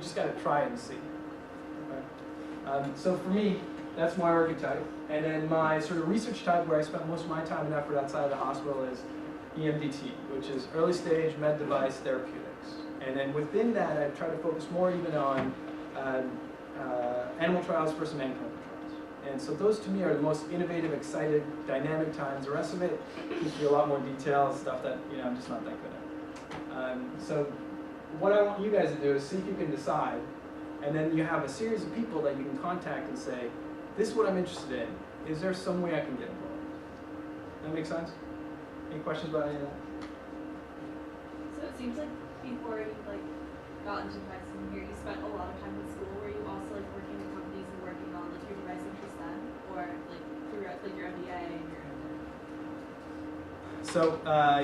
You just got to try it and see. Okay? So for me, that's my archetype. And then my sort of research type where I spent most of my time and effort outside of the hospital is EMDT, which is early stage med device therapeutics. And then within that, I try to focus more even on animal trials versus man clinical trials. And so those to me are the most innovative, excited, dynamic times. The rest of it gives you a lot more detail, stuff that I'm just not that good at. So what I want you guys to do is see if you can decide, and then you have a series of people that you can contact and say, this is what I'm interested in. Is there some way I can get involved? That make sense? Any questions about any of that? So it seems like before you got into medicine here, you spent a lot of time in school. Were you also working with companies and working on your device interest then, or throughout your MBA and your? So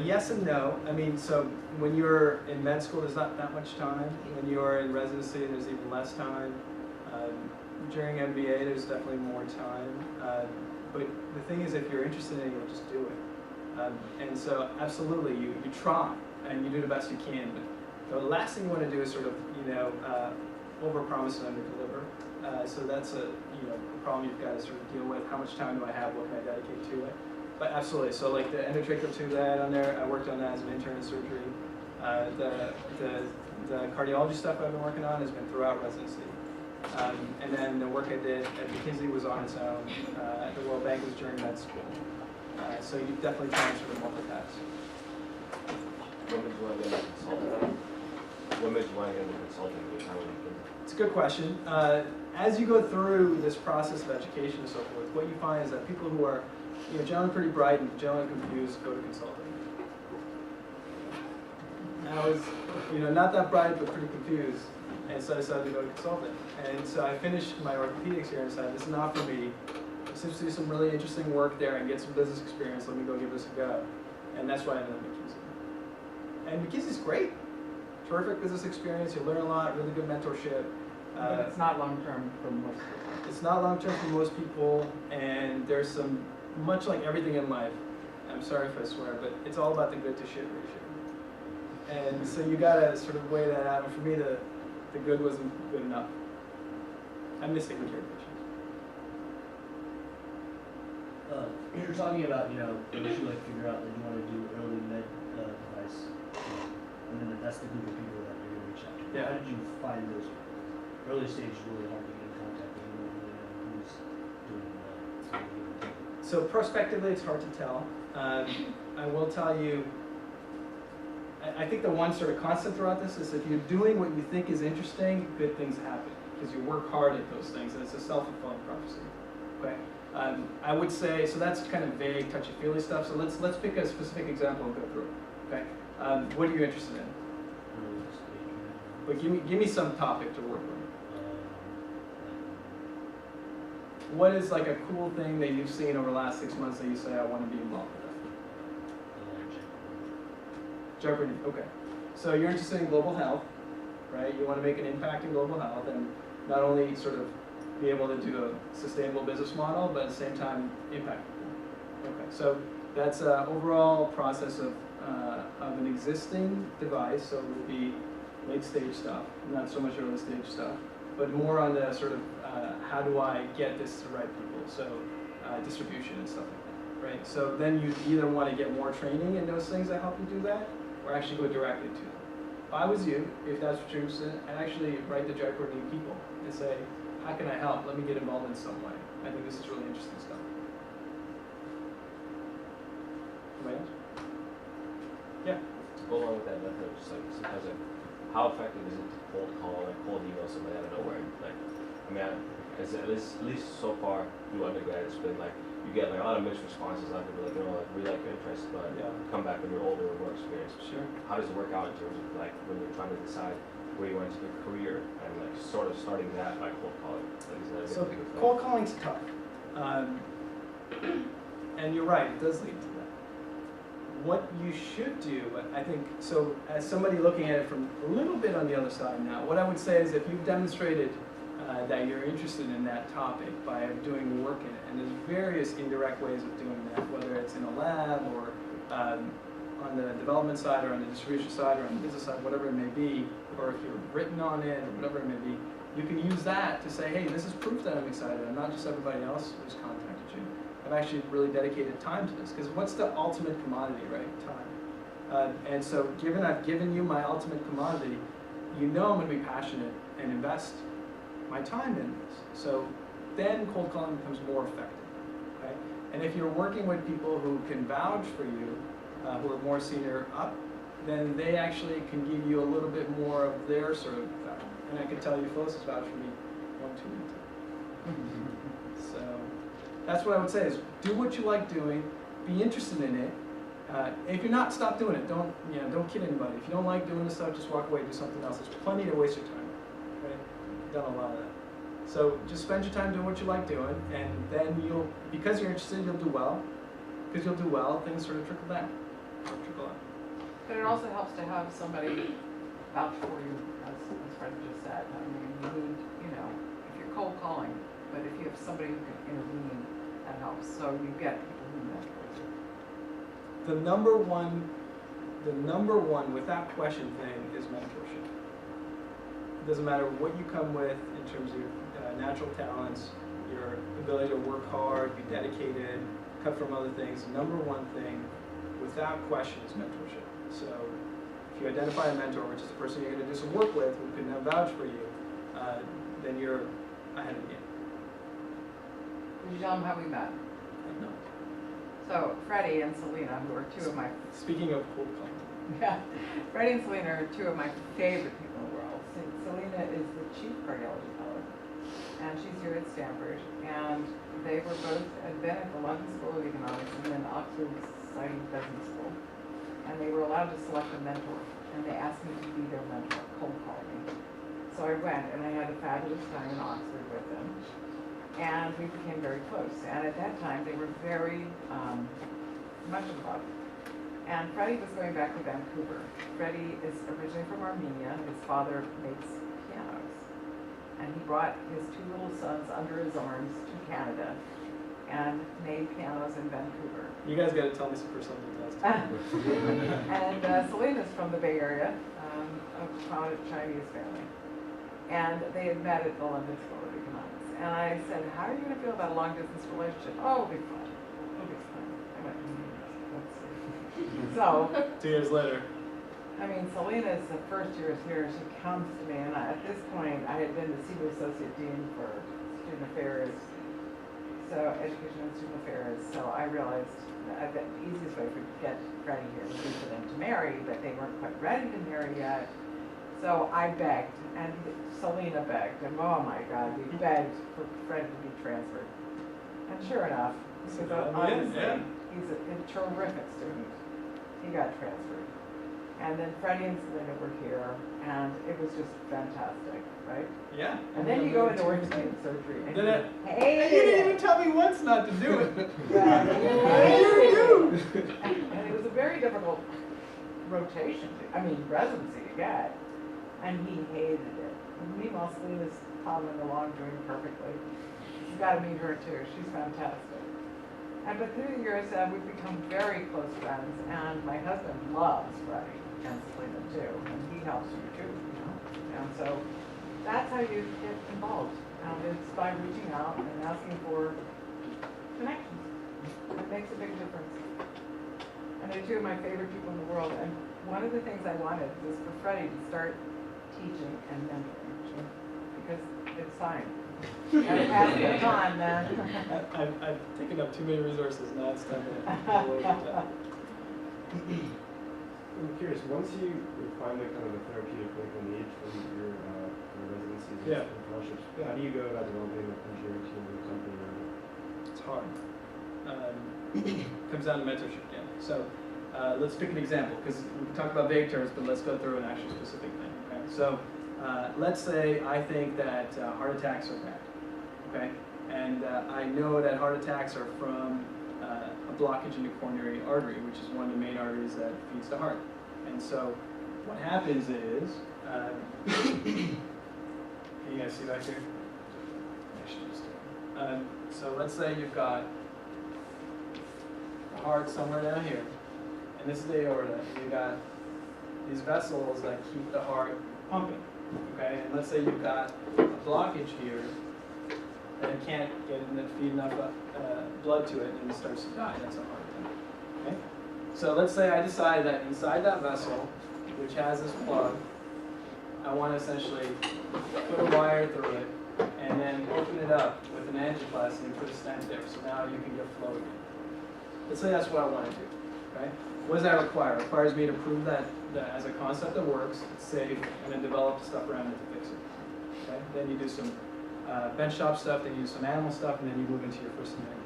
yes and no. I mean, so when you're in med school, there's not that much time. When you're in residency, there's even less time. During MBA, there's definitely more time. But the thing is, if you're interested in it, you'll just do it. And so absolutely, you try and you do the best you can. But the last thing you want to do is sort of overpromise and underdeliver. So that's a problem you've got to sort of deal with. How much time do I have? What can I dedicate to it? But absolutely. So like the endotracheal tube that I had on there, I worked on that as an intern in surgery. The cardiology stuff I've been working on has been throughout residency. And then the work I did at McKinsey was on its own. At the World Bank was during med school. So you definitely try and sort of multitask. When did you want to get into consulting? When did you want to get into consulting? It's a good question. As you go through this process of education and so forth, what you find is that people who are generally pretty bright and generally confused go to consulting. I was not that bright but pretty confused, and so I decided to go to consulting. And so I finished my orthopedics here and decided this is not for me. There seems to be some really interesting work there and get some business experience. Let me go give this a go. And that's why I ended up at McKinsey. And McKinsey's great. Terrific business experience. You learn a lot, really good mentorship. But it's not long-term for most people. It's not long-term for most people, and there's some, much like everything in life, I'm sorry if I swear, but it's all about the good to shit ratio. And so you gotta sort of weigh that out. And for me, the good wasn't good enough. I miss taking care of patients. You're talking about, once you figure out that you want to do early med device, and then that's the group of people that you're going to reach out to. Yeah. How did you find those early stages really hard to get in contact with? You don't really know who's doing that. So prospectively, it's hard to tell. I will tell you, I think the one sort of constant throughout this is if you're doing what you think is interesting, good things happen because you work hard at those things, and it's a self-fulfilling prophecy. Okay. I would say, so that's kind of vague, touchy-feely stuff. So let's pick a specific example and go through it. Okay. What are you interested in? But give me some topic to work with. What is like a cool thing that you've seen over the last 6 months that you say I want to be involved with? Jeopardy. Okay. So you're interested in global health, right? You want to make an impact in global health and not only sort of be able to do a sustainable business model, but at the same time impact people. Okay. So that's an overall process of an existing device. So it would be late stage stuff, not so much early stage stuff, but more on the sort of how do I get this to the right people? So distribution and stuff like that, right? So then you either want to get more training in those things that help you do that, or actually go directly to them. If I was you, if that's what you're interested in, I'd actually write the Jaipur new people and say, how can I help? Let me get involved in some way. I think this is really interesting stuff. Anybody else? Yeah. To go along with that method, just sometimes how effective is it to cold call, cold email somebody out of nowhere? Because at least so far through undergrad, it's been you get a lot of mixed responses. A lot of people we like your interest, but come back when you're older or more experienced. Sure. How does it work out in terms of when you're trying to decide where you want to take your career and sort of starting that by cold calling? So cold calling's tough, and you're right, it does lead to that. What you should do, I think, so as somebody looking at it from a little bit on the other side now, what I would say is if you've demonstrated that you're interested in that topic by doing work in it, and there's various indirect ways of doing that, whether it's in a lab or on the development side or on the distribution side or on the business side, whatever it may be, or if you've written on it, or whatever it may be, you can use that to say, hey, this is proof that I'm excited. I'm not just everybody else who's contacted you. I've actually really dedicated time to this, because what's the ultimate commodity, right? Time. And so given I've given you my ultimate commodity, you know I'm going to be passionate and invest my time in this. So then cold calling becomes more effective. Okay? And if you're working with people who can vouch for you, who are more senior up, then they actually can give you a little bit more of their sort of value. And I can tell you, Phyllis has vouched for me 1 too many times. So that's what I would say is do what you like doing, be interested in it. If you're not, stop doing it. Don't kid anybody. If you don't like doing this stuff, just walk away, do something else. There's plenty to waste your time. Right? I've done a lot of that. So just spend your time doing what you like doing, and then because you're interested, you'll do well. Because you'll do well, things sort of trickle down. Trickle out. But it also helps to have somebody vouch for you, as Fred just said. I mean, you need, if you're cold calling, but if you have somebody who can intervene, that helps. So you get people who mentor you. The number one without question thing is mentorship. It doesn't matter what you come with in terms of your natural talents, your ability to work hard, be dedicated, cut from other things. The number one thing without question is mentorship. So if you identify a mentor, which is the person you're going to do some work with, who can now vouch for you, then you're ahead of the game. Did you tell them how we met? No. So Freddie and Selena, who are two of my Speaking of cold calling. Yeah, Freddie and Selena are two of my favorite people in the world. Selena is the chief cardiology fellow, and she's here at Stanford. And they were both had been at the London School of Economics and then Oxford Society Business School. And they were allowed to select a mentor, and they asked me to be their mentor, cold call me. So I went, and I had a fabulous time in Oxford with them, and we became very close. And at that time, they were very much in love. And Freddie was going back to Vancouver. Freddie is originally from Armenia. His father makes pianos. And he brought his 2 little sons under his arms to Canada and made pianos in Vancouver. You guys got to tell me some personal details. And Selena's from the Bay Area, a prominent Chinese family. And they had met at the London School of Economics. And I said, how are you going to feel about a long-distance relationship? Oh, it'll be fun. It'll be fun. I went, let's see. So, 2 years later. I mean, Selena is the first year here. She comes to me, and at this point, I had been the senior associate dean for student affairs, so education and student affairs. So I realized that the easiest way to get Freddie here would be for them to marry, but they weren't quite ready to marry yet. So I begged, and Selena begged, and oh my God, we begged for Fred to be transferred. And sure enough, honestly, he's a terrific student. He got transferred. And then Freddie and Selena were here, and it was just fantastic, right? Yeah. And then you go into orthopedic surgery, and Then it- hey, You didn't even tell me once not to do it. And it was a very difficult residency to get, and he hated it. And meanwhile, Selena's following along, doing perfectly. You've got to meet her too. She's fantastic. But through the years, we've become very close friends, and my husband loves Freddie and Selena too, and he helps you too, And so that's how you get involved. It's by reaching out and asking for connections. It makes a big difference. And they're two of my favorite people in the world. And one of the things I wanted was for Freddie to start teaching and mentoring, because it's time. Gotta pass it on, man. I've taken up too many resources, now it's time to I'm curious, once you find the kind of a therapeutic clinical need from your residencies Yeah. and fellowships, how do you go about developing an engineering team in the company? It's hard. Comes down to mentorship again. So let's pick an example, because we can talk about vague terms, but let's go through an actual specific thing. Okay? So let's say I think that heart attacks are bad. Okay? And I know that heart attacks are from a blockage in the coronary artery, which is one of the main arteries that feeds the heart. And so what happens is, can you guys see back here? I should just do it. So let's say you've got the heart somewhere down here, and this is the aorta, and you've got these vessels that keep the heart pumping, okay? And let's say you've got a blockage here, and it can't feed enough blood to it, and it starts to die. That's a heart attack, okay? So let's say I decide that inside that vessel, which has this plug, I want to essentially put a wire through it, and then open it up with an angioplasty and put a stent there, so now you can get flow again. Let's say that's what I want to do, okay? What does that require? It requires me to prove that as a concept that works, it's safe, and then develop the stuff around it to fix it, okay? Then you do some benchtop stuff, then you do some animal stuff, and then you move into your first human,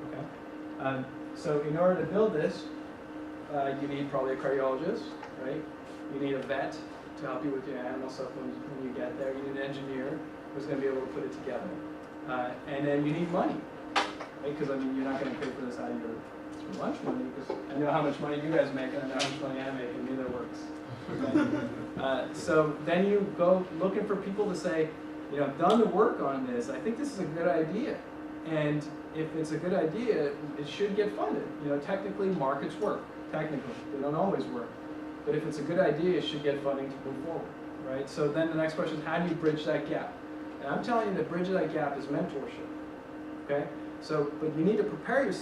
okay? So in order to build this, you need probably a cardiologist, right? You need a vet to help you with your animal stuff when you get there. You need an engineer who's going to be able to put it together. And then you need money, right? Because I mean, you're not going to pay for this out of your lunch money, because I know how much money you guys make, and I know how much money I make, and neither works. Okay? So then you go looking for people to say, you know, I've done the work on this. I think this is a good idea. And if it's a good idea, it should get funded. You know, technically markets work. Technically, they don't always work. But if it's a good idea, it should get funding to move forward, right? So then the next question is, how do you bridge that gap? And I'm telling you, the bridge of that gap is mentorship, okay? So, but you need to prepare yourself.